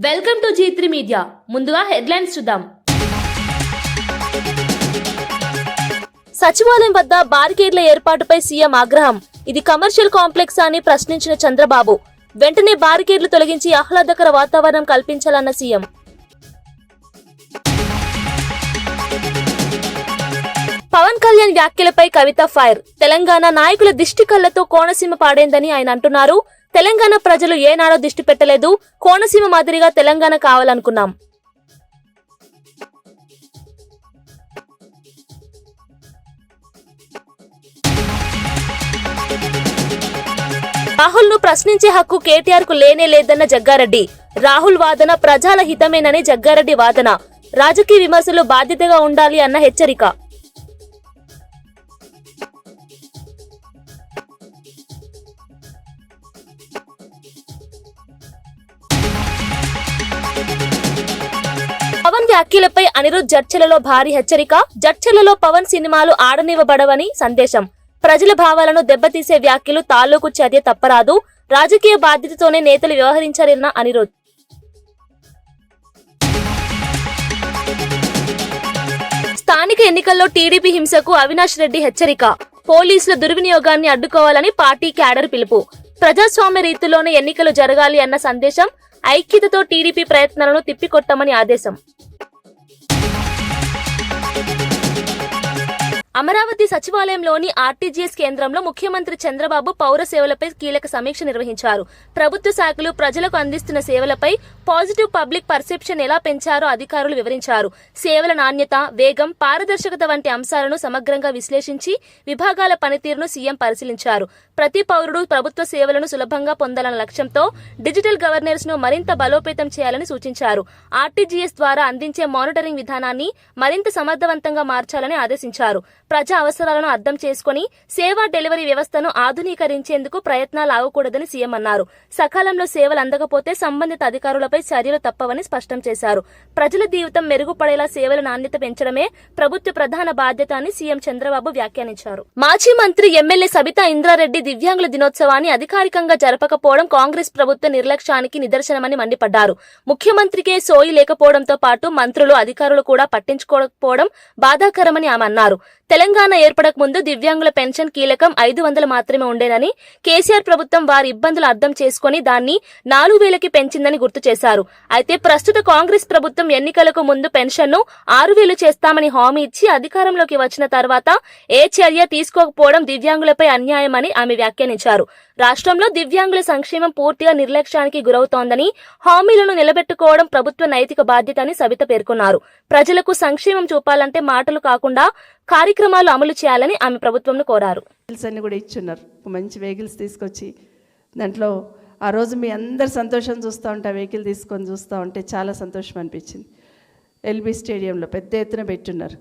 Welcome to G3 media. ముందుగా headlines చూద్దాం. సచివాలయం వద్ద బారికేడ్ల ఏర్పాటుపై సీఎం ఆగ్రహం. ఇది కమర్షియల్ కాంప్లెక్స్ అని ప్రశ్నించిన చంద్రబాబు. వెంటనే బారికేడ్లు తొలగించి ఆహ్లాదకర వాతావరణం కల్పించాలన్న సీఎం. పవన్ కళ్యాణ్ వ్యాఖ్యలపై కవిత ఫైర్. తెలంగాణ నాయకుల దిష్టి కళ్లతో కోనసీమ పాడైందని ఆయన అంటున్నారు. తెలంగాణ ప్రజలు ఏనాడో దిష్టి పెట్టలేదు. కోనసీమ మాదిరిగా తెలంగాణ కావాలనుకున్నాం. రాహుల్ ను ప్రశ్నించే హక్కు కేటీఆర్ కు లేనే లేదన్న జగ్గారెడ్డి. రాహుల్ వాదన ప్రజల హితమేనని జగ్గారెడ్డి వాదన. రాజకీయ విమర్శలు బాధ్యతగా ఉండాలి అన్న హెచ్చరిక. పవన్ వ్యాఖ్యలపై అనిరుద్ చర్చలలో భారీ హెచ్చరిక. చర్చలలో పవన్ సినిమాలు ఆడనివ్వబడవని సందేశం. ప్రజల భావాలను దెబ్బతీసే వ్యాఖ్యలు తాలూకు చర్య తప్పరాదు. రాజకీయ బాధ్యతతోనే నేతలు వ్యవహరించారన్న అనిరుద్. స్థానిక ఎన్నికల్లో టీడీపీ హింసకు అవినాష్ రెడ్డి హెచ్చరిక. పోలీసుల దుర్వినియోగాన్ని అడ్డుకోవాలని పార్టీ క్యాడర్ పిలుపు. ప్రజాస్వామ్య రీతిలోనే ఎన్నికలు జరగాలి అన్న సందేశం. ఐక్యతతో టీడీపీ ప్రయత్నాలను తిప్పికొట్టమని ఆదేశం. అమరావతి సచివాలయంలోని ఆర్టీజీఎస్ కేంద్రంలో ముఖ్యమంత్రి చంద్రబాబు పౌర సేవలపై కీలక సమీక్ష నిర్వహించారు. ప్రభుత్వ శాఖలు ప్రజలకు అందిస్తున్న సేవలపై పాజిటివ్ పబ్లిక్ పర్సెప్షన్ ఎలా పెంచారో అధికారులు వివరించారు. సేవల నాణ్యత, వేగం, పారదర్శకత వంటి అంశాలను సమగ్రంగా విశ్లేషించి విభాగాల పనితీరును సీఎం పరిశీలించారు. ప్రతి పౌరుడు ప్రభుత్వ సేవలను సులభంగా పొందాలన్న లక్ష్యంతో డిజిటల్ గవర్నెన్స్ ను మరింత బలోపేతం చేయాలని సూచించారు. ఆర్టీజీఎస్ ద్వారా అందించే మానిటరింగ్ విధానాన్ని మరింత సమర్థవంతంగా మార్చాలని ఆదేశించారు. ప్రజా అవసరాలను అర్థం చేసుకుని సేవా డెలివరీ వ్యవస్థను ఆధునీకరించేందుకు ప్రయత్నాలు ఆగకూడదని సీఎం అన్నారు. సకాలంలో సేవలు అందకపోతే సంబంధిత అధికారులపై చర్యలు తప్పవని స్పష్టం చేశారు. ప్రజల జీవితం మెరుగుపడేలా సేవల నాణ్యత పెంచడమే ప్రభుత్వ ప్రధాన బాధ్యత అని సీఎం చంద్రబాబు వ్యాఖ్యానించారు. మాజీ మంత్రి ఎమ్మెల్యే సబితా ఇంద్రారెడ్డి దివ్యాంగుల దినోత్సవాన్ని అధికారికంగా జరపకపోవడం కాంగ్రెస్ ప్రభుత్వ నిర్లక్ష్యానికి నిదర్శనమని మండిపడ్డారు. ముఖ్యమంత్రికే సోయి లేకపోవడంతో పాటు మంత్రులు, అధికారులు కూడా పట్టించుకోకపోవడం బాధాకరమని ఆమె అన్నారు. తెలంగాణ ఏర్పడక ముందు దివ్యాంగుల పెన్షన్ కీలకం 500 మాత్రమే ఉండేనని, కేసీఆర్ ప్రభుత్వం వారి ఇబ్బందులు అర్థం చేసుకుని దాన్ని 4000కి పెంచిందని గుర్తు చేశారు. అయితే ప్రస్తుత కాంగ్రెస్ ప్రభుత్వం ఎన్నికలకు ముందు పెన్షన్ను 6000 చేస్తామని హామీ ఇచ్చి అధికారంలోకి వచ్చిన తర్వాత ఏ చర్య తీసుకోకపోవడం దివ్యాంగులపై అన్యాయమని ఆమె వ్యాఖ్యానించారు. రాష్ట్రంలో దివ్యాంగుల సంక్షేమం పూర్తిగా నిర్లక్ష్యానికి గురవుతోందని, హామీలను నిలబెట్టుకోవడం ప్రభుత్వ నైతిక బాధ్యత అని సబిత పేర్కొన్నారు. ప్రజలకు సంక్షేమం చూపాలంటే మాటలు కాకుండా కార్యక్రమాలు అమలు చేయాలని ఆమె ప్రభుత్వంను కోరారు. అన్ని కూడా ఇచ్చున్నారు, మంచి వెహికల్స్ తీసుకొచ్చి దాంట్లో ఆ రోజు మీ అందరు సంతోషం చూస్తూ ఉంటే, ఆ వెహికల్ తీసుకొని చూస్తూ ఉంటే చాలా సంతోషం అనిపించింది. ఎల్బీ స్టేడియంలో పెద్ద ఎత్తున పెట్టున్నారు.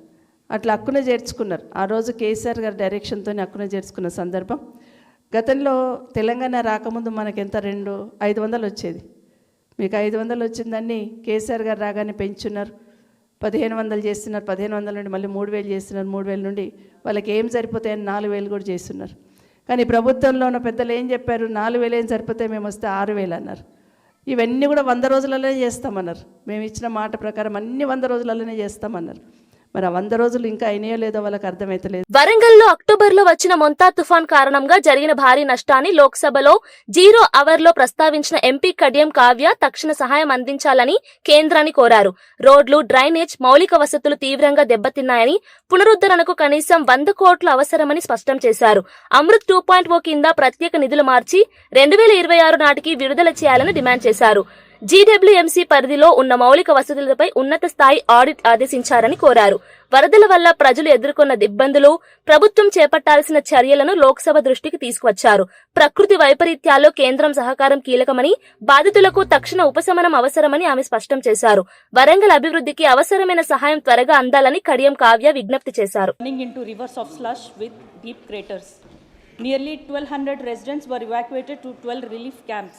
అట్లా అక్కున చేర్చుకున్నారు. ఆ రోజు కేసీఆర్ గారి డైరెక్షన్తో అక్కున చేర్చుకున్న సందర్భం. గతంలో తెలంగాణ రాకముందు మనకి ఎంత 500 వచ్చేది. మీకు 500 వచ్చిందని కేసీఆర్ గారు రాగానే పెంచున్నారు. 1500 చేస్తున్నారు. 1500 నుండి మళ్ళీ 3000 చేస్తున్నారు. 3000 నుండి వాళ్ళకి ఏం సరిపోతాయని 4000 కూడా చేస్తున్నారు. కానీ ప్రభుత్వంలో ఉన్న పెద్దలు ఏం చెప్పారు? 4000 ఏం సరిపోతాయి, మేము వస్తే 6000 అన్నారు. ఇవన్నీ కూడా 100 రోజులలోనే చేస్తామన్నారు. మేము ఇచ్చిన మాట ప్రకారం అన్ని 100 రోజులలోనే చేస్తామన్నారు. మరి 100 రోజులు ఇంకా అయినాయో లేదో వాళ్ళకి అర్థమైతలేదు. వరంగల్లో అక్టోబర్లో వచ్చిన మొంతా తుఫాన్ కారణంగా జరిగిన భారీ నష్టాన్ని లోక్సభలో 0 అవర్లో ప్రస్తావించిన ఎంపీ కడియం కావ్య తక్షణ సహాయం అందించాలని కేంద్రాన్ని కోరారు. రోడ్లు, డ్రైనేజ్, మౌలిక వసతులు తీవ్రంగా దెబ్బతిన్నాయని, పునరుద్ధరణకు కనీసం 100 కోట్లు అవసరమని స్పష్టం చేశారు. అమృత్ 2.0 కింద ప్రత్యేక నిధులు మార్చి 2026 నాటికి విడుదల చేయాలని డిమాండ్ చేశారు. జీడబ్ల్యూఎంసీ పరిధిలో ఉన్న మౌలిక వసతులపై ఉన్నత స్థాయి ఆడిట్ ఆదేశించారని కోరారు. వరదల వల్ల ప్రజలు ఎదుర్కొన్న ఇబ్బందులు, ప్రభుత్వం చేపట్టాల్సిన చర్యలను లోక్సభ దృష్టికి తీసుకువచ్చారు. ప్రకృతి వైపరీత్యాల్లో కేంద్రం సహకారం కీలకమని, బాధితులకు తక్షణ ఉపశమనం అవసరమని ఆమె స్పష్టం చేశారు. వరంగల్ అభివృద్ధికి అవసరమైన సహాయం త్వరగా అందాలని కడియం కావ్య విజ్ఞప్తి చేశారు. Nearly 1200 residents were evacuated to 12 relief camps.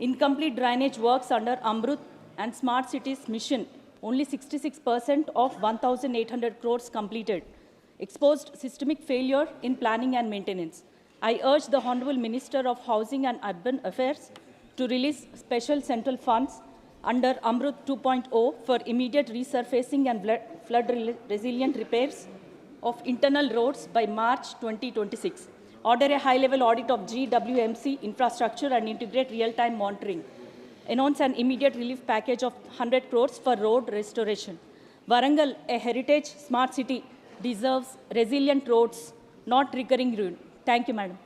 Incomplete drainage works under Amrut and Smart Cities mission. Only 66% of 1,800 crores completed. Exposed systemic failure in planning and maintenance. I urge the Honorable Minister of Housing and Urban Affairs to release special central funds under Amrut 2.0 for immediate resurfacing and flood-resilient repairs of internal roads by March 2026. Order a high-level audit of GWMC infrastructure and integrate real-time monitoring. Announce an immediate relief package of 100 crores for road restoration. Warangal, a heritage smart city, deserves resilient roads, not recurring ruin. Thank you, Madam.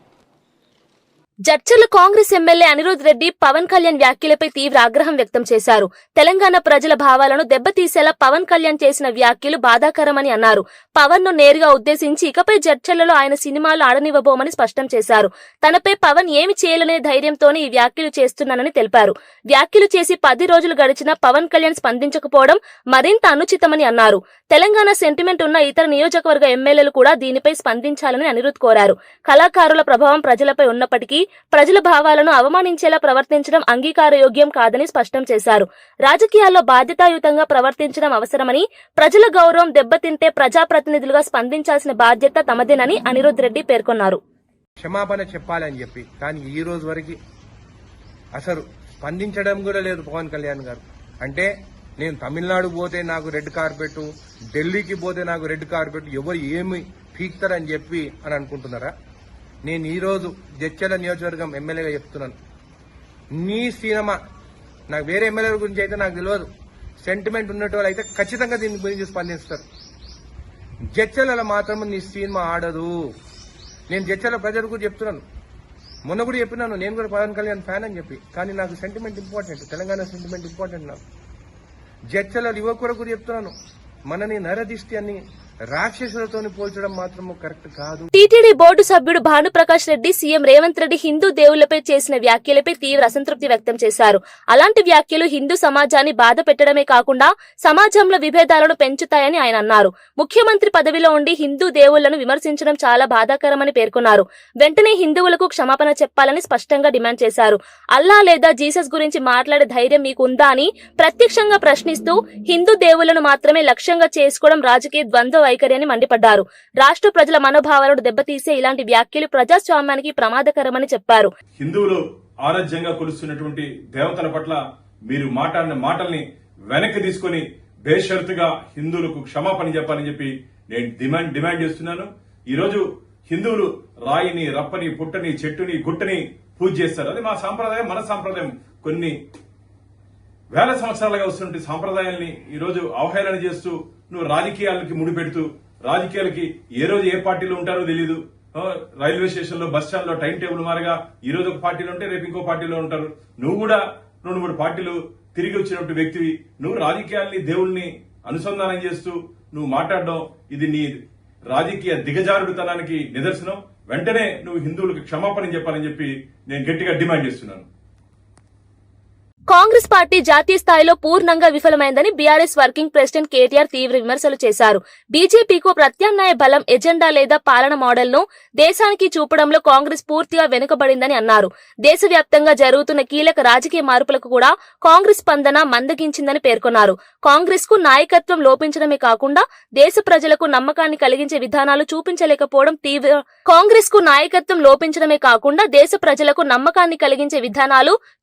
Jadcherla Congress MLA Anirudh Reddy Pawan Kalyan వ్యాఖ్యలపై తీవ్ర ఆగ్రహం వ్యక్తం చేశారు. తెలంగాణ ప్రజల భావాలను దెబ్బతీసేలా పవన్ కళ్యాణ్ చేసిన వ్యాఖ్యలు బాధాకరమని అన్నారు. పవన్ ను నేరుగా ఉద్దేశించి ఇకపై జడ్చర్లలో ఆయన సినిమాలు ఆడనివ్వబోమని స్పష్టం చేశారు. తనపై పవన్ ఏమి చేయలేని ధైర్యంతోనే ఈ వ్యాఖ్యలు చేస్తున్నానని తెలిపారు. వ్యాఖ్యలు చేసి 10 రోజులు గడిచినా పవన్ కళ్యాణ్ స్పందించకపోవడం మరింత అనుచితమని అన్నారు. తెలంగాణ సెంటిమెంట్ ఉన్న ఇతర నియోజకవర్గ ఎమ్మెల్యేలు కూడా దీనిపై స్పందించాలని అనిరుద్ కోరారు. కళాకారుల ప్రభావం ప్రజలపై ఉన్నప్పటికీ ప్రజల భావాలను అవమానించేలా ప్రవర్తించడం అంగీకారయోగ్యం కాదని స్పష్టం చేశారు. రాజకీయాల్లో బాధ్యతాయుతంగా ప్రవర్తించడం అవసరమని, ప్రజల గౌరవం దెబ్బతింటే ప్రజాప్రతినిధులుగా స్పందించాల్సిన బాధ్యత తమదేనని అనిరుద్ రెడ్డి పేర్కొన్నారు. క్షమాపణ చెప్పాలని చెప్పి కానీ ఈ రోజు వరకు అసలు స్పందించడం కూడా లేదు పవన్ కళ్యాణ్ గారు. అంటే నేను తమిళనాడు పోతే నాకు రెడ్ కార్పెట్, ఢిల్లీకి పోతే నాకు రెడ్ కార్పెట్, ఎవరు ఏమి పీక్తారని చెప్పి అని అనుకుంటున్నారా? నేను ఈరోజు జడ్చర్ల నియోజకవర్గం ఎమ్మెల్యేగా చెప్తున్నాను, నీ సినిమా నాకు వేరే ఎమ్మెల్యేల గురించి అయితే నాకు తెలియదు, సెంటిమెంట్ ఉన్నట్టు వాళ్ళు అయితే ఖచ్చితంగా దీని గురించి స్పందిస్తారు. జడ్చర్లలో మాత్రం నీ సినిమా ఆడదు. నేను జడ్చర్ల ప్రజలకు కూడా చెప్తున్నాను, మొన్న కూడా చెప్పినాను, నేను కూడా పవన్ కళ్యాణ్ ఫ్యాన్ అని చెప్పి. కానీ నాకు sentiment important, Telangana sentiment important. నాకు జడ్చర్ల యువకుడు కూడా చెప్తున్నాను, మనని నరదిష్టి అని రాక్షసులతో పోల్చడం మాత్రం కరెక్ట్ కాదు. టీటీడీ బోర్డు సభ్యుడు భానుప్రకాష్ రెడ్డి సీఎం రేవంత్ రెడ్డి హిందూ దేవుళ్లపై చేసిన వ్యాఖ్యలపై తీవ్ర అసంతృప్తి వ్యక్తం చేశారు. అలాంటి వ్యాఖ్యలు హిందూ సమాజాన్ని బాధ పెట్టడమే కాకుండా సమాజంలో విభేదాలను పెంచుతాయని ఆయన అన్నారు. ముఖ్యమంత్రి పదవిలో ఉండి హిందూ దేవుళ్లను విమర్శించడం చాలా బాధాకరమని పేర్కొన్నారు. వెంటనే హిందువులకు క్షమాపణ చెప్పాలని స్పష్టంగా డిమాండ్ చేశారు. అల్లా లేదా జీసస్ గురించి మాట్లాడే ధైర్యం మీకుందా అని ప్రత్యక్షంగా ప్రశ్నిస్తూ హిందూ దేవుళ్లను మాత్రమే లక్ష్యంగా చేసుకోవడం రాజకీయ ద్వంద్వ వైఖరి అని మండిపడ్డారు. రాష్ట్ర ప్రజల మనోభావాలను దెబ్బతీసే ఇలాంటి వ్యాఖ్యలు ప్రజాస్వామ్యానికి ప్రమాదకరమని చెప్పారు. హిందువులు ఆరాధ్యంగా కొలుస్తున్నటువంటి దేవతల పట్ల మీరు మాట్లాడిన మాటల్ని వెనక్కి తీసుకుని బేషరతుగా హిందువులకు క్షమాపణ చెప్పాలని చెప్పి నేను డిమాండ్ చేస్తున్నాను. ఈ రోజు హిందువులు రాయిని, రప్పని, పుట్టని, చెట్టుని, గుట్టని పూజ చేస్తారు. అది మా సాంప్రదాయం, మన సాంప్రదాయం. కొన్ని వేల సంవత్సరాలుగా వస్తున్న సాంప్రదాయాల్ని ఈ రోజు అవహేళన చేస్తూ నువ్వు రాజకీయాలకి ముడిపెడుతూ, రాజకీయాలకి ఏ రోజు ఏ పార్టీలో ఉంటారో తెలియదు. రైల్వే స్టేషన్ లో, బస్ స్టాండ్ లో టైం టేబుల్ మారగా ఈ రోజు ఒక పార్టీలో ఉంటే రేపు ఇంకో పార్టీలో ఉంటారు. నువ్వు కూడా 2-3 పార్టీలు తిరిగి వచ్చినట్టు వ్యక్తివి. నువ్వు రాజకీయాల్ని దేవుల్ని అనుసంధానం చేస్తూ నువ్వు మాట్లాడడం ఇది నీ రాజకీయ దిగజారుడుతనానికి నిదర్శనం. వెంటనే నువ్వు హిందువులకు క్షమాపణ చెప్పాలని చెప్పి నేను గట్టిగా డిమాండ్ చేస్తున్నాను. కాంగ్రెస్ పార్టీ జాతీయ స్థాయిలో పూర్ణంగా విఫలమైందని బీఆర్ఎస్ వర్కింగ్ ప్రెసిడెంట్ కేటీఆర్ తీవ్ర విమర్శలు చేశారు. బీజేపీకు ప్రత్యామ్నాయ బలం, ఎజెండా లేదా పాలన మోడల్ ను దేశానికి చూపడంలో కాంగ్రెస్ పూర్తిగా వెనుకబడిందని అన్నారు. దేశవ్యాప్తంగా జరుగుతున్న కీలక రాజకీయ మార్పులకు కూడా కాంగ్రెస్ స్పందన మందగించిందని పేర్కొన్నారు. కాంగ్రెస్ కు నాయకత్వం లోపించడమే కాకుండా దేశ ప్రజలకు నమ్మకాన్ని కలిగించే విధానాలు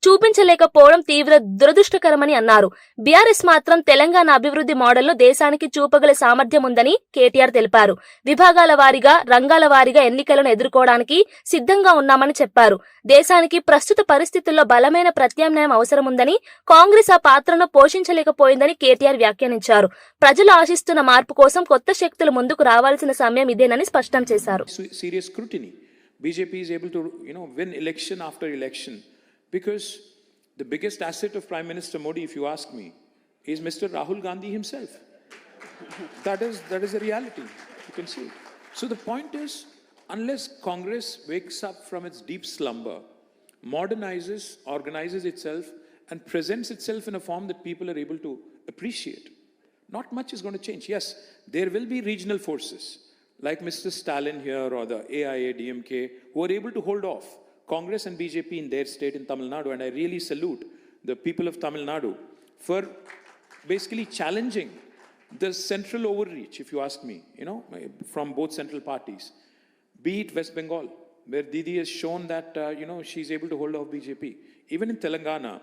చూపించలేకపోవడం తీవ్ర దురదృష్టకరమని అన్నారు. బీఆర్ఎస్ మాత్రం తెలంగాణ అభివృద్ధి మోడల్ను దేశానికి చూపగల సామర్థ్యం ఉందని కేటీఆర్ తెలిపారు. విభాగాల వారీగా, రంగాల వారీగా ఎన్నికలను ఎదుర్కోవడానికి సిద్ధంగా ఉన్నామని చెప్పారు. దేశానికి ప్రస్తుత పరిస్థితుల్లో బలమైన ప్రత్యామ్నాయం అవసరముందని, కాంగ్రెస్ ఆ పాత్రను పోషించలేకపోయిందని కేటీఆర్ వ్యాఖ్యానించారు. ప్రజలు ఆశిస్తున్న మార్పు కోసం కొత్త శక్తులు ముందుకు రావాల్సిన సమయం ఇదేనని స్పష్టం చేశారు. Serious scrutiny. BJP is able to, win election after election because the biggest asset of Prime Minister Modi, if you ask me, is Mr. Rahul Gandhi himself. That is the reality. You can see. So the point is, unless Congress wakes up from its deep slumber, modernizes, organizes itself, and presents itself in a form that people are able to appreciate, not much is going to change. Yes, there will be regional forces like Mr. Stalin here or the AIADMK who are able to hold off Congress and BJP in their state in Tamil Nadu, and I really salute the people of Tamil Nadu for basically challenging the central overreach, if you ask me, from both central parties. Be it West Bengal, where Didi has shown that, she's able to hold off BJP. Even in Telangana,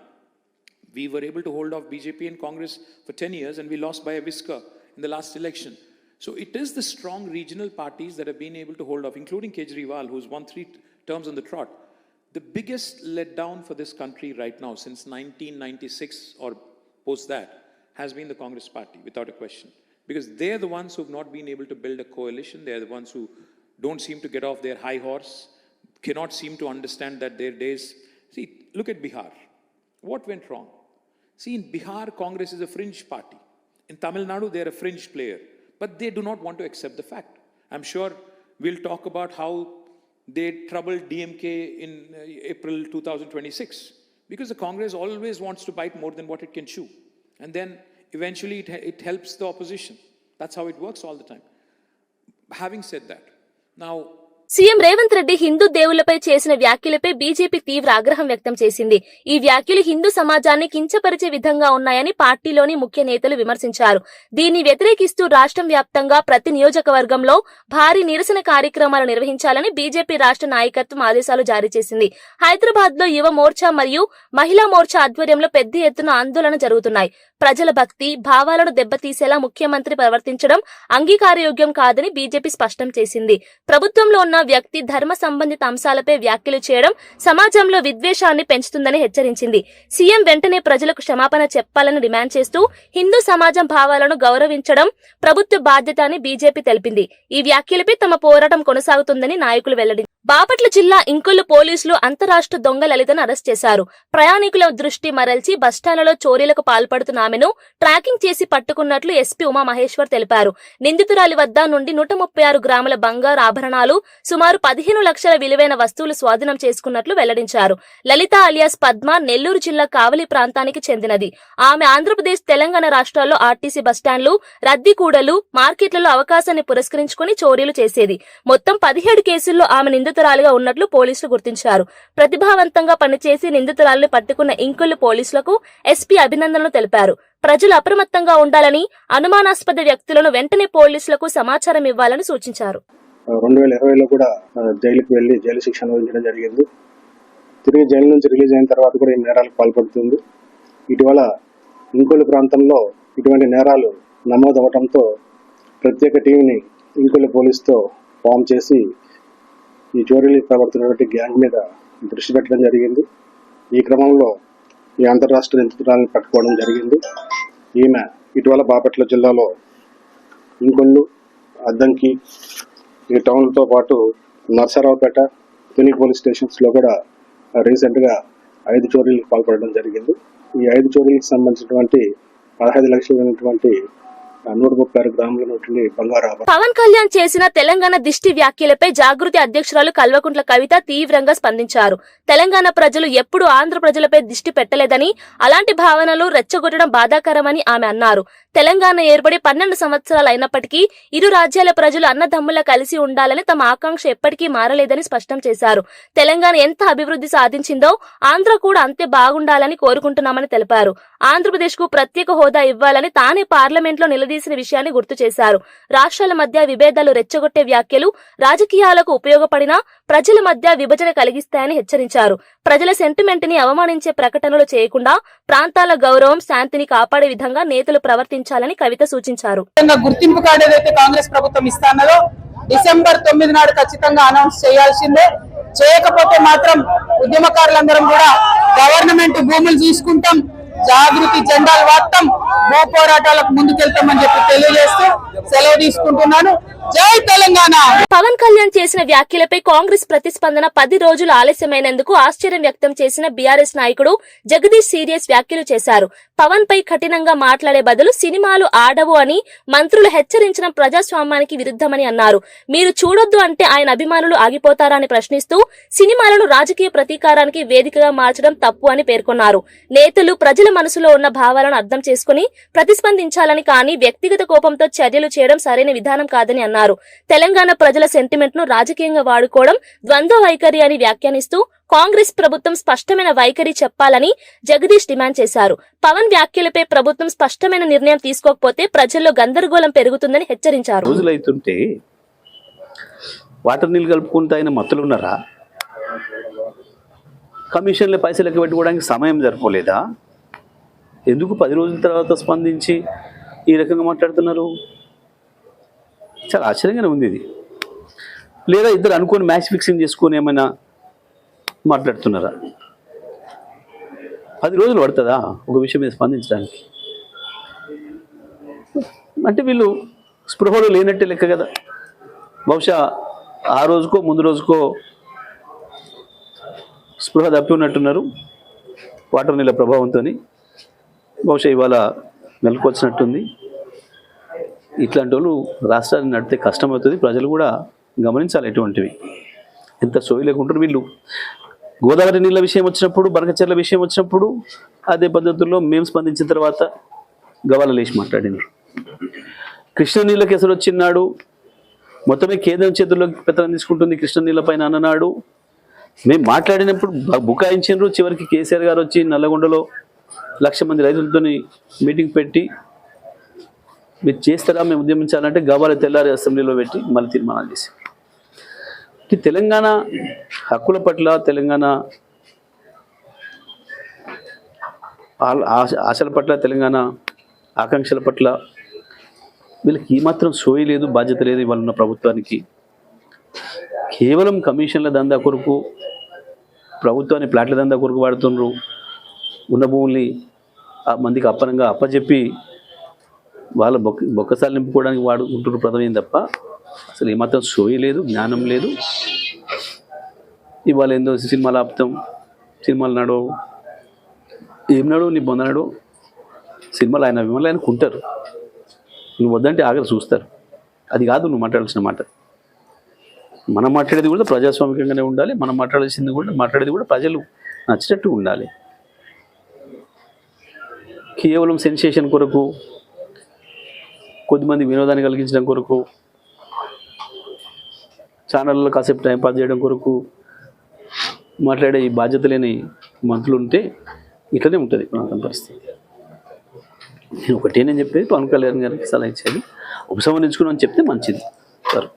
We were able to hold off BJP and Congress for 10 years and we lost by a whisker in the last election. So it is the strong regional parties that have been able to hold off, including Kejriwal, who's won 3 terms on the trot. The biggest letdown for this country right now since 1996 or post that has been the Congress party, without a question. Because they're the ones who've not been able to build a coalition. They're the ones who don't seem to get off their high horse, cannot seem to understand that their days... See, look at Bihar. What went wrong? See, in Bihar, Congress is a fringe party. In Tamil Nadu, they're a fringe player. But they do not want to accept the fact. I'm sure we'll talk about how they troubled DMK in April 2026. Because the Congress always wants to bite more than what it can chew. And then eventually it helps the opposition. That's how it works all the time. Having said that, now... CM Revanth Reddy Hindu దేవుళ్లపై చేసిన వ్యాఖ్యలపై BJP తీవ్ర ఆగ్రహం వ్యక్తం చేసింది. ఈ వ్యాఖ్యలు హిందూ సమాజాన్ని కించపరిచే విధంగా ఉన్నాయని పార్టీలోని ముఖ్య నేతలు విమర్శించారు. దీన్ని వ్యతిరేకిస్తూ రాష్ట్రం వ్యాప్తంగా ప్రతి నియోజకవర్గంలో భారీ నిరసన కార్యక్రమాలు నిర్వహించాలని బీజేపీ రాష్ట్ర నాయకత్వం ఆదేశాలు జారీ చేసింది. హైదరాబాద్ లో యువ మోర్చా మరియు మహిళా మోర్చా ఆధ్వర్యంలో పెద్ద ఎత్తున ఆందోళన జరుగుతున్నాయి. ప్రజల భక్తి భావాలను దెబ్బతీసేలా ముఖ్యమంత్రి ప్రవర్తించడం అంగీకారయోగ్యం కాదని బీజేపీ స్పష్టం చేసింది. ప్రభుత్వంలో ఉన్న వ్యక్తి ధర్మ సంబంధిత అంశాలపై వ్యాఖ్యలు చేయడం సమాజంలో విద్వేషాన్ని పెంచుతుందని హెచ్చరించింది. సీఎం వెంటనే ప్రజలకు క్షమాపణ చెప్పాలని డిమాండ్ చేస్తూ హిందూ సమాజం భావాలను గౌరవించడం ప్రభుత్వ బాధ్యత అని బీజేపీ తెలిపింది. ఈ వ్యాఖ్యలపై తమ పోరాటం కొనసాగుతుందని నాయకులు వెల్లడించారు. బాపట్ల జిల్లా ఇంకొల్లు పోలీసులు అంతరాష్ట్ర దొంగ లలితను అరెస్ట్ చేశారు. ప్రయాణికుల దృష్టి మరల్చి బస్టాండ్లలో చోరీలకు పాల్పడుతున్న ఆమెను ట్రాకింగ్ చేసి పట్టుకున్నట్లు ఎస్పీ ఉమామహేశ్వర్ తెలిపారు. నిందితురాలి వద్ద నుండి 136 గ్రాముల బంగారు ఆభరణాలు, సుమారు 15 లక్షల విలువైన వస్తువులు స్వాధీనం చేసుకున్నట్లు వెల్లడించారు. లలిత అలియాస్ పద్మ నెల్లూరు జిల్లా కావలి ప్రాంతానికి చెందినది. ఆమె ఆంధ్రప్రదేశ్ తెలంగాణ రాష్ట్రాల్లో ఆర్టీసీ బస్టాండ్లు, రద్దీకూడలు, మార్కెట్లలో అవకాశాన్ని పురస్కరించుకుని చోరీలు చేసేది. మొత్తం 17 కేసుల్లో ఆమె నిందితురాలిగా ఉన్నట్లు పోలీసులు గుర్తించారు. ప్రతిభావంతంగా పనిచేసి నిందితురాలిని పట్టుకున్న ఇంకొల్లు పోలీసులకు ఎస్పీ అభినందనలు తెలిపారు. ప్రజలు అప్రమత్తంగా ఉండాలని, అనుమానాస్పద వ్యక్తులను వెంటనే పోలీసులకు సమాచారం ఇవ్వాలని సూచించారు. 2020లో కూడా జైలుకి వెళ్లి జైలు శిక్ష అనుభవించడం జరిగింది. తిరిగి జైలు నుంచి రిలీజ్ అయిన తర్వాత కూడా ఈ నేరాలకు పాల్పడుతుంది. ఇటీవల ఇంకొల్లు ప్రాంతంలో ఇటువంటి నేరాలు నమోదవడంతో ప్రత్యేక టీంని ఇంకొల్లు పోలీసుతో ఫామ్ చేసి ఈ చోరీలు ప్రవర్తినటువంటి గ్యాంగ్ మీద దృష్టి పెట్టడం జరిగింది. ఈ క్రమంలో ఈ అంతర్రాష్ట్ర నిందితురాలను పట్టుకోవడం జరిగింది. ఈమె ఇటీవల బాపట్ల జిల్లాలో ఇంకొల్లు, అద్దంకి ఈ టౌన్లతో పాటు నర్సరావుపేట, తుని పోలీస్ స్టేషన్స్లో కూడా రీసెంట్గా 5 చోరీలకు పాల్పడడం జరిగింది. ఈ 5 చోరీలకు సంబంధించినటువంటి 15 లక్షలైనటువంటి 136 గ్రాముల బంగారు. పవన్ కళ్యాణ్ చేసిన తెలంగాణ దిష్టి వ్యాఖ్యలపై జాగృతి అధ్యక్షురాలు కల్వకుంట్ల కవిత తీవ్రంగా స్పందించారు. తెలంగాణ ప్రజలు ఎప్పుడూ ఆంధ్ర ప్రజలపై దిష్టి పెట్టలేదని, అలాంటి భావనలు రెచ్చగొట్టడం బాధాకరమని ఆమె అన్నారు. తెలంగాణ ఏర్పడి 12 సంవత్సరాలు అయినప్పటికీ ఇరు రాజ్యాల ప్రజలు అన్నదమ్ములా కలిసి ఉండాలని తమ ఆకాంక్ష ఎప్పటికీ మారలేదని స్పష్టం చేశారు. తెలంగాణ ఎంత అభివృద్ధి సాధించిందో ఆంధ్ర కూడా అంతే బాగుండాలని కోరుకుంటున్నామని తెలిపారు. ఆంధ్రప్రదేశ్ కు ప్రత్యేక హోదా ఇవ్వాలని తానే పార్లమెంట్ లో నిలదీసిన విషయాన్ని గుర్తు చేశారు. రాష్ట్రాల మధ్య విభేదాలు రెచ్చగొట్టే వ్యాఖ్యలు రాజకీయాలకు ఉపయోగపడినా ప్రజల మధ్య విభజన కలిగిస్తాయని హెచ్చరించారు. ప్రజల సెంటిమెంట్ ని అవమానించే ప్రకటనలు చేయకుండా ప్రాంతాల గౌరవం, శాంతిని కాపాడే విధంగా నేతలు ప్రవర్తించాలని కవిత సూచించారు. గుర్తింపు కార్డు ఏదైతే కాంగ్రెస్ ప్రభుత్వం ఇస్తానదో డిసెంబర్ 9 నాడు ఖచ్చితంగా అనౌన్స్ చేయాల్సిందే. చేయకపోతే మాత్రం ఉద్యమకారులందరం కూడా గవర్నమెంట్ భూములు తీసుకుంటాం, జాగృతి జెండాలు వాడతాం, భూ పోరాటాలకు ముందుకెళ్తామని చెప్పి తెలియజేస్తూ సెలవు తీసుకుంటున్నాను. జై తెలంగాణ. పవన్ కళ్యాణ్ చేసిన వ్యాఖ్యలపై కాంగ్రెస్ ప్రతిస్పందన 10 రోజులు ఆలస్యమైనందుకు ఆశ్చర్యం వ్యక్తం చేసిన బీఆర్ఎస్ నాయకుడు జగదీష్ సీరియస్ వ్యాఖ్యలు చేశారు. పవన్ పై కఠినంగా మాట్లాడే బదులు సినిమాలు ఆడవు అని మంత్రులు హెచ్చరించడం ప్రజాస్వామ్యానికి విరుద్ధమని అన్నారు. మీరు చూడొద్దు అంటే ఆయన అభిమానులు ఆగిపోతారా అని ప్రశ్నిస్తూ సినిమాలను రాజకీయ ప్రతీకారానికి వేదికగా మార్చడం తప్పు అని పేర్కొన్నారు. నేతలు ప్రజల మనసులో ఉన్న భావాలను అర్థం చేసుకుని ప్రతిస్పందించాలని, కానీ వ్యక్తిగత కోపంతో చర్యలు చేయడం సరైన విధానం కాదని అన్నారు. తెలంగాణ ప్రజల సెంటిమెంట్ ను రాజకీయంగా వాడుకోవడం ద్వంద్వ వైఖరి అని వ్యాఖ్యానిస్తూ కాంగ్రెస్ ప్రభుత్వం స్పష్టమైన వైఖరి చెప్పాలని జగదీష్ డిమాండ్ చేశారు. పవన్ వ్యాఖ్యలపై ప్రభుత్వం స్పష్టమైన నిర్ణయం తీసుకోకపోతే ప్రజల్లో గందరగోళం పెరుగుతుందని హెచ్చరించారు. రోజులైతుంటే వాటర్ నీళ్ళు కలుపుకుంటూ ఆయన మత్తులున్నారా? కమిషన్ల పైసలకి పెట్టుకోవడానికి సమయం సరిపోలేదా? ఎందుకు 10 రోజుల తర్వాత స్పందించి ఈ రకంగా మాట్లాడుతున్నారు? చాలా ఆశ్చర్యంగానే ఉంది ఇది. లేదా ఇద్దరు అనుకొని మ్యాచ్ ఫిక్సింగ్ చేసుకొని ఏమైనా మాట్లాడుతున్నారా? 10 రోజులు పడుతుందా ఒక విషయం మీద స్పందించడానికి? అంటే వీళ్ళు స్పృహలో లేనట్టే లెక్క కదా. బహుశా ఆ రోజుకో ముందు రోజుకో స్పృహ తప్పి ఉన్నట్టున్నారు వాటర్ నీళ్ళ ప్రభావంతో. బహుశా ఇవాళ మెలకొచ్చినట్టుంది. ఇట్లాంటి వాళ్ళు రాష్ట్రాన్ని నడితే కష్టమవుతుంది. ప్రజలు కూడా గమనించాలి ఎటువంటివి. ఎంత సోయి లేకుంటారు వీళ్ళు. గోదావరి నీళ్ళ విషయం వచ్చినప్పుడు, బనకచెర్ల విషయం వచ్చినప్పుడు అదే పద్ధతుల్లో మేము స్పందించిన తర్వాత గవాల లేచి మాట్లాడినారు. కృష్ణ నీళ్ళకి ఎసరు వచ్చినాడు, మొత్తమే కేంద్రం చేతుల్లోకి పెత్తనం తీసుకుంటుంది కృష్ణ నీళ్ళ పైన అన్ననాడు. మేము మాట్లాడినప్పుడు బుకాయించారు. చివరికి కేసీఆర్ గారు వచ్చి నల్లగొండలో 1,00,000 మంది రైతులతో మీటింగ్ పెట్టి మీరు చేస్తారా మేము ఉద్యమించాలంటే గవాల తెల్లారి అసెంబ్లీలో పెట్టి మళ్ళీ తీర్మానాలు చేశారు. తెలంగాణ హక్కుల పట్ల, తెలంగాణ ఆశల పట్ల, తెలంగాణ ఆకాంక్షల పట్ల వీళ్ళకి ఏమాత్రం సోయి లేదు, బాధ్యత లేదు ఇవాళ ఉన్న ప్రభుత్వానికి. కేవలం కమిషన్ల దందా కొరకు, ప్రభుత్వాన్ని ప్లాట్ల దందా కొరకు వాడుతున్నారు. ఉన్న భూముల్ని మందికి అప్పనంగా అప్పచెప్పి వాళ్ళ బొక్కసాలు నింపుకోవడానికి వాడుకుంటున్నారు ప్రధానం తప్ప అసలు ఏమాత్రం సోయి లేదు, జ్ఞానం లేదు. ఇవాళ ఏందో సినిమాలు ఆపుతాం, సినిమాలు నడవు, ఏం నడవు, నీ బొంద నడవు. సినిమాలు ఆయన అభిమానులు ఆయన కుంటారు, నువ్వు వద్దంటే ఆగలు చూస్తారు. అది కాదు నువ్వు మాట్లాడాల్సిన మాట. మనం మాట్లాడేది కూడా ప్రజాస్వామికంగానే ఉండాలి. మనం మాట్లాడేది కూడా ప్రజలు నచ్చినట్టు ఉండాలి. కేవలం సెన్సేషన్ కొరకు, కొద్దిమంది వినోదాన్ని కలిగించడం కొరకు, ఛానళ్ళలో కాసేపు టైంపాస్ చేయడం కొరకు మాట్లాడే ఈ బాధ్యత లేని మంత్రులు ఉంటే ఇట్లనే ఉంటుంది ప్రాంతం పరిస్థితి. నేను ఒకటే నేను చెప్పేది పవన్ కళ్యాణ్ గారికి సలహా ఇచ్చేది ఉపసంహరించుకుని చెప్తే మంచిది. సరే.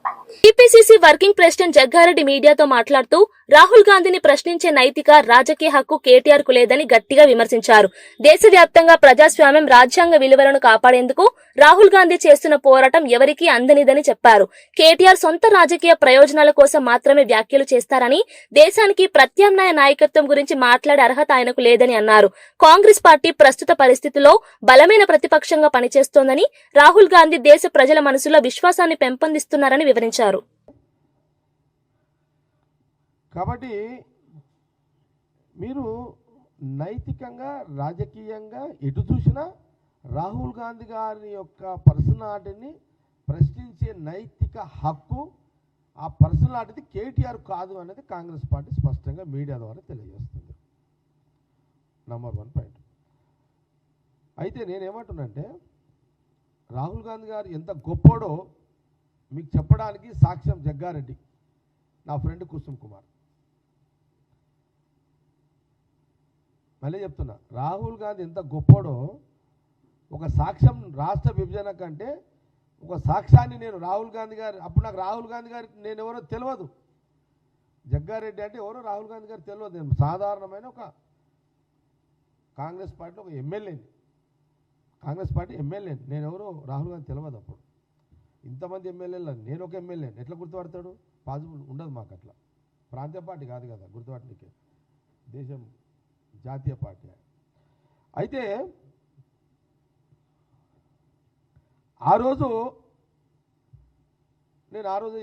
టీపీసీసీ వర్కింగ్ ప్రెసిడెంట్ జగ్గారెడ్డి మీడియాతో మాట్లాడుతూ రాహుల్ గాంధీని ప్రశ్నించే నైతిక, రాజకీయ హక్కు కేటీఆర్ కు లేదని గట్టిగా విమర్శించారు. దేశవ్యాప్తంగా ప్రజాస్వామ్యం, రాజ్యాంగ విలువలను కాపాడేందుకు రాహుల్ గాంధీ చేస్తున్న పోరాటం ఎవరికీ అందనిదని చెప్పారు. కేటీఆర్ సొంత రాజకీయ ప్రయోజనాల కోసం మాత్రమే వ్యాఖ్యలు చేస్తారని, దేశానికి ప్రత్యామ్నాయ నాయకత్వం గురించి మాట్లాడే అర్హత ఆయనకు లేదని అన్నారు. కాంగ్రెస్ పార్టీ ప్రస్తుత పరిస్థితుల్లో బలమైన ప్రతిపక్షంగా పనిచేస్తోందని, రాహుల్ గాంధీ దేశ ప్రజల మనసులో విశ్వాసాన్ని పెంపొందిస్తున్నారని వివరించారు. కాబట్టి మీరు నైతికంగా, రాజకీయంగా ఎటు చూసినా రాహుల్ గాంధీ గారి యొక్క పర్సనాలిటీని ప్రశ్నించే నైతిక హక్కు, ఆ పర్సనాలిటీ కేటీఆర్ కాదు అనేది కాంగ్రెస్ పార్టీ స్పష్టంగా మీడియా ద్వారా తెలియజేస్తుంది. Number 1 point. అయితే నేనేమంటున్నానంటే రాహుల్ గాంధీ గారు ఎంత గొప్పోడో మీకు చెప్పడానికి సాక్ష్యం జగ్గారెడ్డి, నా ఫ్రెండ్ కుసుమ్ కుమార్. మళ్ళీ చెప్తున్నా, రాహుల్ గాంధీ ఎంత గొప్పోడో ఒక సాక్ష్యం, రాష్ట్ర విభజన కంటే ఒక సాక్ష్యాన్ని నేను రాహుల్ గాంధీ గారు, అప్పుడు నాకు రాహుల్ గాంధీ గారికి నేను ఎవరో తెలియదు, జగ్గారెడ్డి అంటే ఎవరో రాహుల్ గాంధీ గారు తెలియదు. నేను సాధారణమైన ఒక కాంగ్రెస్ పార్టీలో ఒక ఎమ్మెల్యేని, కాంగ్రెస్ పార్టీ ఎమ్మెల్యేని, నేను ఎవరో రాహుల్ గాంధీ తెలియదు. అప్పుడు ఇంతమంది ఎమ్మెల్యేలు నేను ఒక ఎమ్మెల్యేని ఎట్లా గుర్తుపడతాడు? పాసిబుల్ ఉండదు మాకు అట్లా. ప్రాంతీయ పార్టీ కాదు కదా గుర్తుపట్టడానికి, దేశం జాతీయ పార్టీ. అయితే ఆ రోజు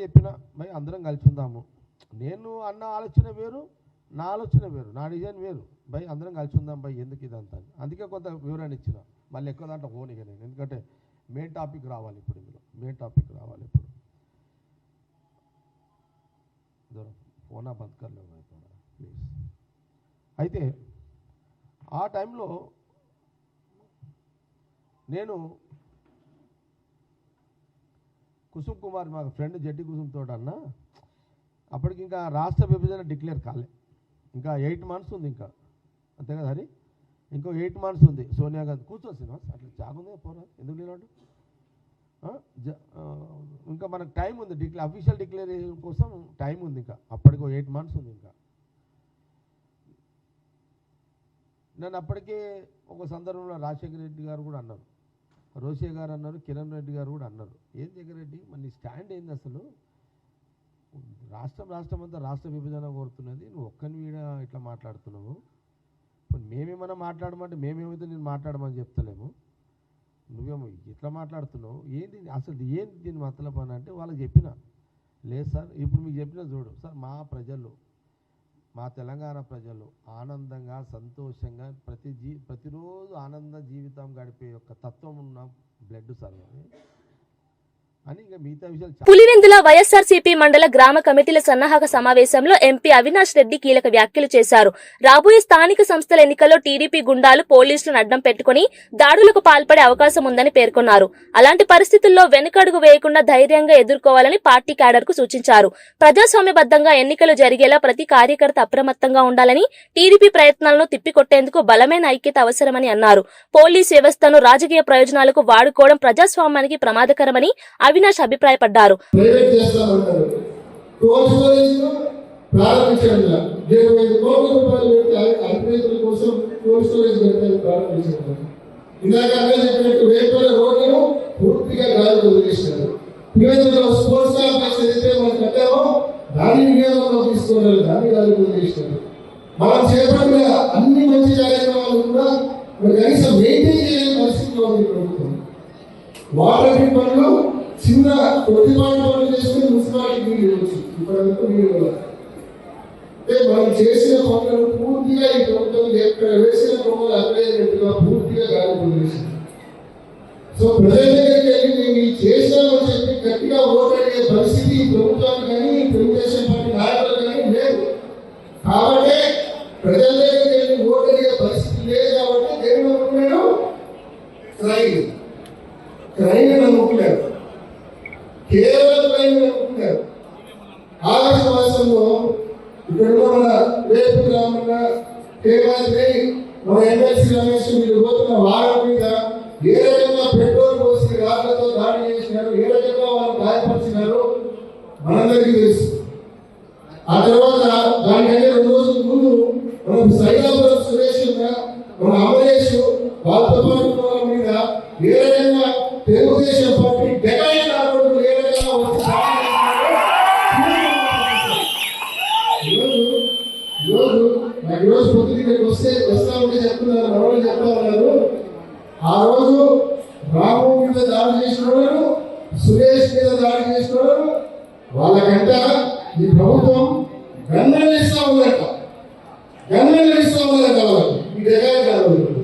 చెప్పిన భయ్ అందరం కలిసి ఉందాము. నేను అన్న ఆలోచన వేరు, నా ఆలోచన వేరు, నా డిజైన్ వేరు. భయ్ అందరం కలిసి ఉందాం భయ్, ఎందుకు ఇదంతా. అందుకే కొంత వివరణ ఇచ్చిన. మళ్ళీ ఎక్కువ దాంట్లో పోనీగా నేను, ఎందుకంటే మెయిన్ టాపిక్ రావాలి ఇప్పుడు. ఇందులో మెయిన్ టాపిక్ రావాలి ఇప్పుడు. ఫోనా బంద్ కర్లేవు ప్లీజ్. అయితే ఆ టైంలో నేను కుసుమ్ కుమార్, మా ఫ్రెండ్ జడ్డి కుసుమ్ తోట అన్న, అప్పటికి ఇంకా రాష్ట్ర విభజన డిక్లేర్ కాలే, ఇంకా 8 months ఉంది, ఇంకా అంతే కదా హరి, ఇంకో 8 months ఉంది. సోనియా గాంధీ కూర్చోవచ్చు అట్లా జాగుంది పోరా, ఎందుకు లేనాడు, ఇంకా మనకు టైం ఉంది, అఫీషియల్ డిక్లరేషన్ కోసం టైం ఉంది, ఇంకా అప్పటికో 8 months ఉంది. ఇంకా నన్ను అప్పటికే ఒక సందర్భంలో రాజశేఖర రెడ్డి గారు కూడా అన్నారు, రోషే గారు అన్నారు, కిరణ్ రెడ్డి గారు కూడా అన్నారు, ఏం జగన్ రెడ్డి మరి నీ స్టాండ్ ఏంది అసలు, రాష్ట్రం అంతా రాష్ట్ర విభజన కోరుతున్నది, నువ్వు ఒక్కని వీడ ఇట్లా మాట్లాడుతున్నావు, ఇప్పుడు మేమేమైనా మాట్లాడమంటే మేమేమైతే నేను మాట్లాడమని చెప్తలేము, నువ్వేమో ఇట్లా మాట్లాడుతున్నావు, ఏంది అసలు ఏంది దీని మతలబు అని అంటే వాళ్ళకి చెప్పిన, లేదు సార్ ఇప్పుడు మీకు చెప్పిన చూడు సార్, మా తెలంగాణ ప్రజలు ఆనందంగా సంతోషంగా ప్రతిరోజు ఆనంద జీవితం గడిపే యొక్క తత్వం ఉన్న బ్లడ్ సార్ అని ఇక మిగతా విషయాలు పులివెందుల వైఎస్ఆర్సీపీ మండల గ్రామ కమిటీల సన్నాహక సమావేశంలో ఎంపీ అవినాష్ రెడ్డి కీలక వ్యాఖ్యలు చేశారు. రాబోయే స్థానిక సంస్థల ఎన్నికల్లో టీడీపీ గుండాలు పోలీసులను అడ్డం పెట్టుకుని దాడులకు పాల్పడే అవకాశం ఉందని పేర్కొన్నారు. అలాంటి పరిస్థితుల్లో వెనుకడుగు వేయకుండా ధైర్యంగా ఎదుర్కోవాలని పార్టీ క్యాడర్కు సూచించారు. ప్రజాస్వామ్యబద్దంగా ఎన్నికలు జరిగేలా ప్రతి కార్యకర్త అప్రమత్తంగా ఉండాలని, టీడీపీ ప్రయత్నాలను తిప్పికొట్టేందుకు బలమైన ఐక్యత అవసరమని అన్నారు. పోలీస్ వ్యవస్థను రాజకీయ ప్రయోజనాలకు వాడుకోవడం ప్రజాస్వామ్యానికి ప్రమాదకరమని అవినాష్ అభిప్రాయపడ్డారు. మనం చేపట్టిన అన్ని మంచి కార్యక్రమాలు కూడా కనీసం మెయింటైన్ చేయలేని పరిస్థితిలో ఉంది ప్రభుత్వం. వాటర్ పనులు చిన్న కొద్దిపాటి పనులు చేసుకుని మున్సిపాలిటీ నీళ్ళు ఇవ్వచ్చు, ఇప్పుడంతా నీళ్ళు అంటే మనం చేసిన పనులను పూర్తిగా ఈ ప్రభుత్వం ఎక్కడ వేసిన పనులు అక్కడేట్టుగా పూర్తిగా గాలిపోయింది. సో ప్రజల దగ్గరికి వెళ్ళి నేను ఈ చేశామని చెప్పి గట్టిగా ఓటడిగే పరిస్థితి ఈ ప్రభుత్వానికి కానీ తెలుగుదేశం పార్టీ నాయకులు కానీ లేదు. కాబట్టి ప్రజల దగ్గరికి వెళ్ళి ఓటడిగే పరిస్థితి లేదు. కాబట్టి దేని నమ్ముకున్నాడు? క్రైమ్ నమ్ముకున్నాడు, కేవలం క్రైమ్ నమ్ముకున్నాడు. ఆగస్టు మాసంలో ఇక్కడ మన రేపు రామన్న హేమాద్రి మన ఎమ్మెల్సీ రమేష్ మీరు పోతున్న వారం మీద ఏ రకంగా పెట్రోల్ పోసి రాళ్లతో దాడి చేసినారు, ఏ రకంగా వాళ్ళు గాయపరిచినారు మనందరికీ తెలుసు. ఆ తర్వాత దానికంటే 2 రోజుల ముందు మనం సైదాపురం సురేష్ మన అమరేష్ వాళ్ళతో పాటు వాళ్ళ మీద ఏ రకంగా తెలుగుదేశం పార్టీ డెకాయిట్ ఆరోగ్యం ఏ రకంగా వచ్చి ఈరోజు పొద్దున్నకి వస్తా ఉంటే చెప్తున్నారు, ఎవరు చెప్తా ఉన్నారు, ఆ రోజు రాము మీద దాడి చేసిన వాళ్ళు, సురేష్ మీద దాడి చేసిన వాళ్ళు, వాళ్ళకంట ఈ ప్రభుత్వం గన్మెన్లు ఇస్తా ఉందట, వాళ్ళకి ఈ డెకాయిట్ ఆరోగ్యం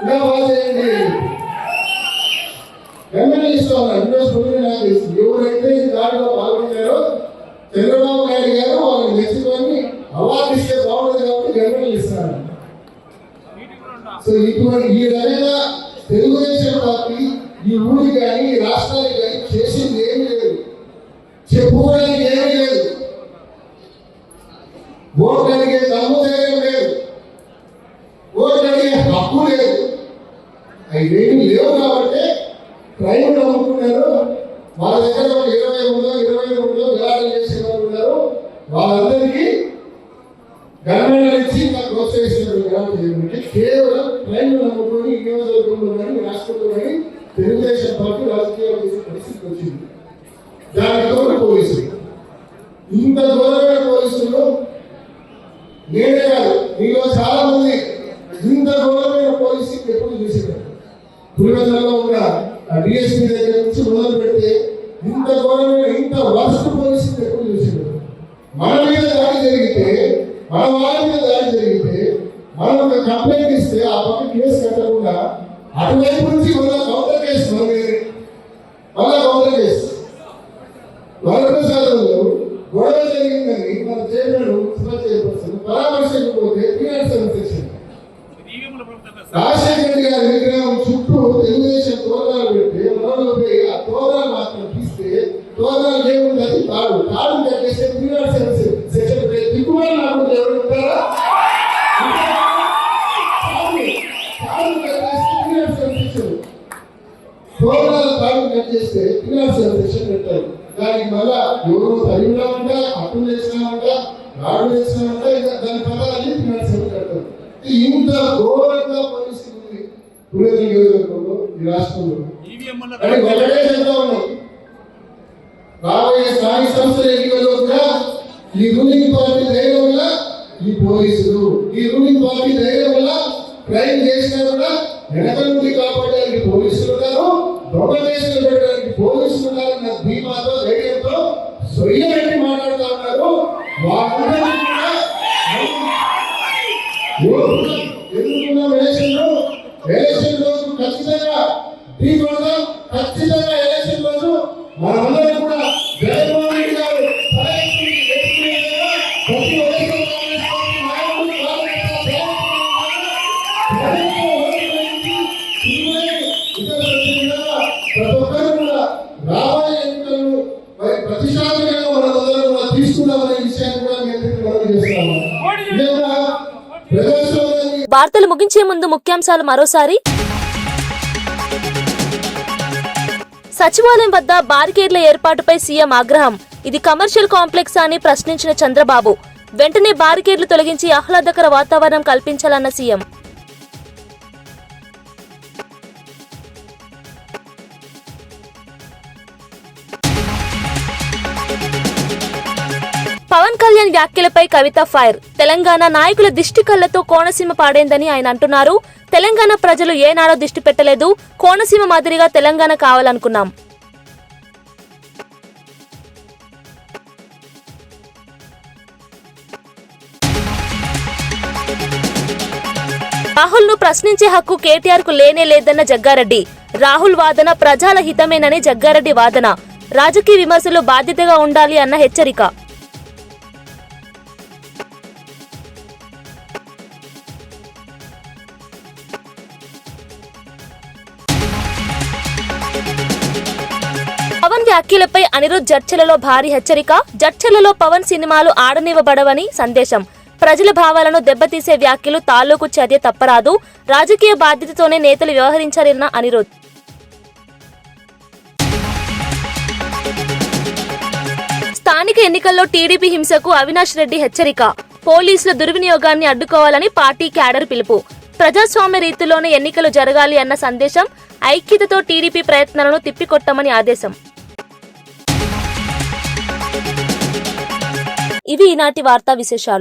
ఇలా బాగా చేయండి, గన్మెన్లు ఇస్తా ఉన్నారు. ఈరోజు పొద్దున్న నాకు తెలుసు ఎవరైతే ఈ దాడిలో పాల్గొన్నారో చంద్రబాబు నాయుడు గారు వాళ్ళని మెచ్చుకొని అవార్డు ఇస్తే బాగుంటుంది కాబట్టి గన్మెన్లు ఇస్తారు. సో ఇటువంటి ఈ రకంగా తెలుగుదేశం పార్టీ ఈ ఊరికి కానీ ఈ రాష్ట్రానికి కానీ చేసింది ఏమీ లేదు, చెప్పుకోవడానికి ఏమీ లేదు, ఓట్లు అడిగే దమ్ము ధైర్యం లేదు, ఓట్లు అడిగే హక్కు లేదు. అవేమీ లేవు కాబట్టి క్రైమ్ నమ్ముకున్నారు. వాళ్ళ దగ్గర 23 విరాళాలు చేసే వాళ్ళు ఉన్నారు. వాళ్ళందరికీ గవర్నమెంట్ ఇచ్చి ప్రోత్సహిస్తున్నారు. విరాళాలు కేవలం క్రైమ్ నమ్ముకొని ఈ నియోజకవర్గంలో కానీ రాష్ట్రంలో కానీ తెలుగుదేశం పార్టీ రాజకీయ పరిస్థితి వచ్చింది. దానితో పోలీసులు ఇంత దూరమైన పోలీసులు నేనే కాదు, మీలో చాలా మంది ఇంత దూరమైన పోలీసులు ఎప్పుడు చూసేవారు. పులివెందులలో ఉన్న డిఎస్పీ దగ్గర నుంచి మొదలు పెడితే ఇంత ఘోరమైన ఇంత వర్స్ట్ పోలీసులు ఎప్పుడు చూసేవారు. మన మీద దాడి జరిగితే, మన వాళ్ళ మీద దాడి జరిగితే మనం ఒక కంప్లైంట్ ఇస్తే ఆ పక్క కేసు కట్టకుండా అటువైపు నుంచి మళ్ళీ కౌంటర్ కేసు, మళ్ళా కౌంటర్ కేసు వరప్రసాదంలో గొడవ జరిగిందని మన చైర్మన్ పరామర్శించకపోతే రాజశేఖర రెడ్డి గారి విగ్రహం చుట్టూ తెలుగుదేశం తోరణాలు పెడితే మనలో పోయి ఆ తోరణాలు మాత్రం తీస్తే తోరణాలు ఏముంది, అది తాడు కట్టేస్తే సెషన్ దిక్కుమని నాకు ఎవరు ఉంటారా? తోరణాలు తాడు కట్ చేస్తే సెషన్ పెట్టారు. దానికి మళ్ళా ఎవరు తగిలినామంట, అప్పులు చేసినామంట, రాడు చేసినామంట, దాని పదాలు కడతారు. ఇంత ఘోరంగా పరిస్థితి ఉంది పులివెందుల నియోజకవర్గంలో ఈ రాష్ట్రంలో. అని ఒకటే చెప్తా ఉన్నాం, రాబోయే స్థానిక సంస్థల ఎన్నికల్లో కూడా ఈ రూలింగ్ పార్టీ ధైర్యం వల్ల ఈ పోలీసులు, ఈ రూలింగ్ పార్టీ ధైర్యం వల్ల క్రైమ్ చేసినా కూడా వెనక నుండి కాపాడడానికి పోలీసులు ఉన్నారు, దొంగ కేసులు పెట్టడానికి పోలీసులు ఉన్నారు. నా ధీమాతో ధైర్యంతో సొయ్యబెట్టి మాట్లాడుతూ ఉన్నారు. వాళ్ళందరినీ కూడా ఎన్నుకున్న ఎలక్షన్ రోజు ఖచ్చితంగా ఢీకొడదాం. ఖచ్చితంగా ఎలక్షన్ రోజు మనందరం కూడా జగన్మోహన్ రెడ్డి గారు ప్రతి ఒక్కరు కూడా రాబోయే ఎన్నికలను మరి ప్రతిష్టాత్మకంగా మనందరం కూడా తీసుకున్నామనే విషయాన్ని కూడా మీ అందరికీ మనం చేస్తాము. వార్తలు ముగించే ముందు ముఖ్యాంశాలు మరోసారి. సచివాలయం వద్ద బారికేడ్ల ఏర్పాటుపై సీఎం ఆగ్రహం. ఇది కమర్షియల్ కాంప్లెక్స్ అని ప్రశ్నించిన చంద్రబాబు. వెంటనే బారికేడ్లు తొలగించి ఆహ్లాదకర వాతావరణం కల్పించాలన్న సీఎం. పవన్ కళ్యాణ్ వ్యాఖ్యలపై కవిత ఫైర్. తెలంగాణ నాయకుల దిష్టి కళ్లతో కోనసీమ పాడైందని ఆయన అంటున్నారు. తెలంగాణ ప్రజలు ఏనాడో దిష్టి పెట్టలేదు, కోనసీమ మాదిరిగా తెలంగాణ కావాలనుకున్నాం. రాహుల్ ను ప్రశ్నించే హక్కు కేటీఆర్ కు లేనే లేదన్న జగ్గారెడ్డి. రాహుల్ వాదన ప్రజల హితమేనని జగ్గారెడ్డి వాదన. రాజకీయ విమర్శలు బాధ్యతగా ఉండాలి అన్న హెచ్చరిక. పవన్ వ్యాఖ్యలపై అనిరుద్ జడ్చలలో భారీ హెచ్చరిక. జడ్చలలో పవన్ సినిమాలు ఆడనివ్వబడవని సందేశం. ప్రజల భావాలను దెబ్బతీసే వ్యాఖ్యలు తాలూకు చర్య తప్పరాదు. రాజకీయ బాధ్యతతోనే నేతలు వ్యవహరించారన్న అనిరుద్. స్థానిక ఎన్నికల్లో టీడీపీ హింసకు అవినాష్ రెడ్డి హెచ్చరిక. పోలీసుల దుర్వినియోగాన్ని అడ్డుకోవాలని పార్టీ క్యాడర్ పిలుపు. ప్రజాస్వామ్య రీతిలోనే ఎన్నికలు జరగాలి అన్న సందేశం. ఐక్యతతో టీడీపీ ప్రయత్నాలను తిప్పికొట్టమని ఆదేశం. ఇవి ఈనాటి వార్తా విశేషాలు.